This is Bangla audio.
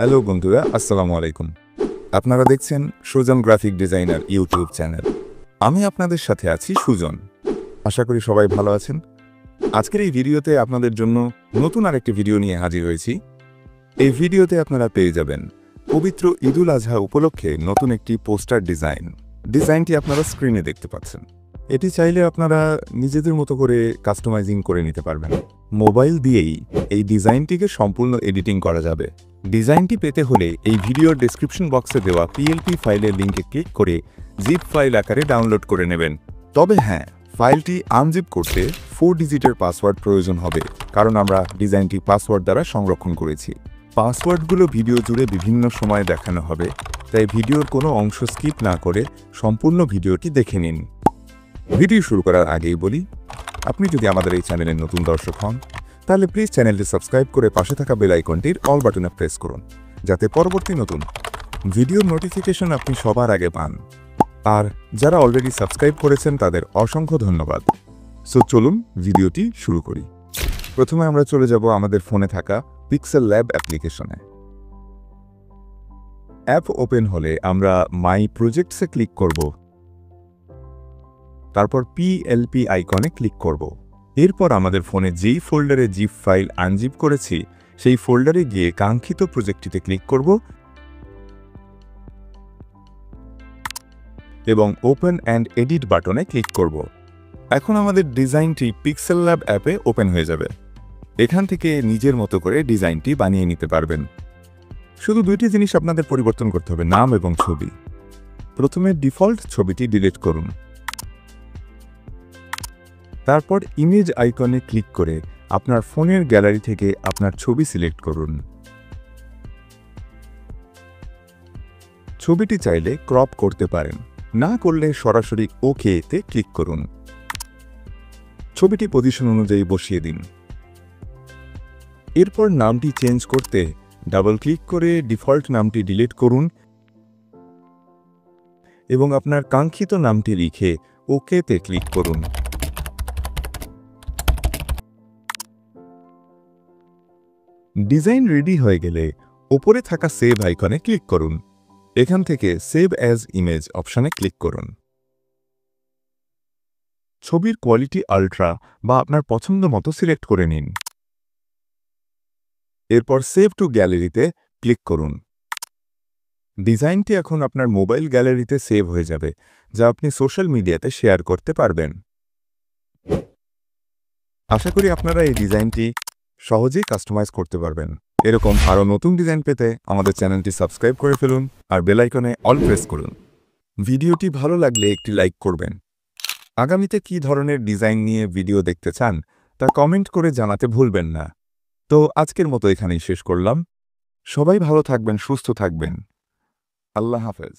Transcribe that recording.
হ্যালো বন্ধুরা, আসসালামু আলাইকুম। আপনারা দেখছেন Sujan graphic designer YouTube channel. আমি আপনাদের সাথে আছি সুজন। আশা করি সবাই ভালো আছেন। আজকের এই ভিডিওতে আপনাদের জন্য নতুন আরেকটি ভিডিও নিয়ে হাজির হয়েছি। এই ভিডিওতে আপনারা পেয়ে যাবেন পবিত্র ঈদুল আজহা উপলক্ষে নতুন একটি পোস্টার ডিজাইনটি আপনারা স্ক্রিনে দেখতে পাচ্ছেন। এটি চাইলে আপনারা নিজেদের মতো করে কাস্টমাইজিং করে নিতে পারবেন। মোবাইল দিয়েই এই ডিজাইনটিকে সম্পূর্ণ এডিটিং করা যাবে। ডিজাইনটি পেতে হলে এই ভিডিওর ডেসক্রিপশন বক্সে দেওয়া পিএলপি ফাইলের লিঙ্কে ক্লিক করে জিপ ফাইল আকারে ডাউনলোড করে নেবেন। তবে হ্যাঁ, ফাইলটি আনজিপ করতে 4 ডিজিটের পাসওয়ার্ড প্রয়োজন হবে, কারণ আমরা ডিজাইনটি পাসওয়ার্ড দ্বারা সংরক্ষণ করেছি। পাসওয়ার্ডগুলো ভিডিও জুড়ে বিভিন্ন সময় দেখানো হবে, তাই ভিডিওর কোনো অংশ স্কিপ না করে সম্পূর্ণ ভিডিওটি দেখে নিন। ভিডিও শুরু করার আগেই বলি, আপনি যদি আমাদের এই চ্যানেলের নতুন দর্শক হন তাহলে প্লিজ চ্যানেলটি সাবস্ক্রাইব করে পাশে থাকা বেল আইকনটির অল বাটনে প্রেস করুন, যাতে পরবর্তী নতুন ভিডিওর নোটিফিকেশন আপনি সবার আগে পান। আর যারা অলরেডি সাবস্ক্রাইব করেছেন তাদের অসংখ্য ধন্যবাদ। সো চলুন ভিডিওটি শুরু করি। প্রথমে আমরা চলে যাব আমাদের ফোনে থাকা পিক্সেল ল্যাব অ্যাপ্লিকেশনে। অ্যাপ ওপেন হলে আমরা মাই প্রজেক্টসে ক্লিক করব, তারপর পিএলপি আইকনে ক্লিক করব। এরপর আমাদের ফোনে যেই ফোল্ডারে জিপ ফাইল আনজিপ করেছি সেই ফোল্ডারে গিয়ে কাঙ্ক্ষিত প্রজেক্টটিতে ক্লিক করব এবং ওপেন অ্যান্ড এডিট বাটনে ক্লিক করব। এখন আমাদের ডিজাইনটি পিক্সেল ল্যাব অ্যাপে ওপেন হয়ে যাবে। এখান থেকে নিজের মতো করে ডিজাইনটি বানিয়ে নিতে পারবেন। শুধু দুইটি জিনিস আপনাদের পরিবর্তন করতে হবে, নাম এবং ছবি। প্রথমে ডিফল্ট ছবিটি ডিলিট করুন, তারপর ইমেজ আইকনে ক্লিক করে আপনার ফোনের গ্যালারি থেকে আপনার ছবি সিলেক্ট করুন। ছবিটি চাইলে ক্রপ করতে পারেন, না করলে সরাসরি ওকে-তে ক্লিক করুন। ছবিটি পজিশন অনুযায়ী বসিয়ে দিন। এরপর নামটি চেঞ্জ করতে ডাবল ক্লিক করে ডিফল্ট নামটি ডিলিট করুন এবং আপনার কাঙ্ক্ষিত নামটি লিখে ওকে-তে ক্লিক করুন। ডিজাইন রেডি হয়ে গেলে ওপরে থাকা সেভ আইকনে ক্লিক করুন। এখান থেকে সেভ অ্যাজ ইমেজ অপশানে ক্লিক করুন। ছবির কোয়ালিটি আল্ট্রা বা আপনার পছন্দ মতো সিলেক্ট করে নিন। এরপর সেভ টু গ্যালারিতে ক্লিক করুন। ডিজাইনটি এখন আপনার মোবাইল গ্যালারিতে সেভ হয়ে যাবে, যা আপনি সোশ্যাল মিডিয়াতে শেয়ার করতে পারবেন। আশা করি আপনারা এই ডিজাইনটি সহজেই কাস্টমাইজ করতে পারবেন। এরকম আরও নতুন ডিজাইন পেতে আমাদের চ্যানেলটি সাবস্ক্রাইব করে ফেলুন আর বেল আইকনে অল প্রেস করুন। ভিডিওটি ভালো লাগলে একটি লাইক করবেন। আগামীতে কী ধরনের ডিজাইন নিয়ে ভিডিও দেখতে চান তা কমেন্ট করে জানাতে ভুলবেন না। তো আজকের মতো এখানেই শেষ করলাম। সবাই ভালো থাকবেন, সুস্থ থাকবেন। আল্লাহ হাফেজ।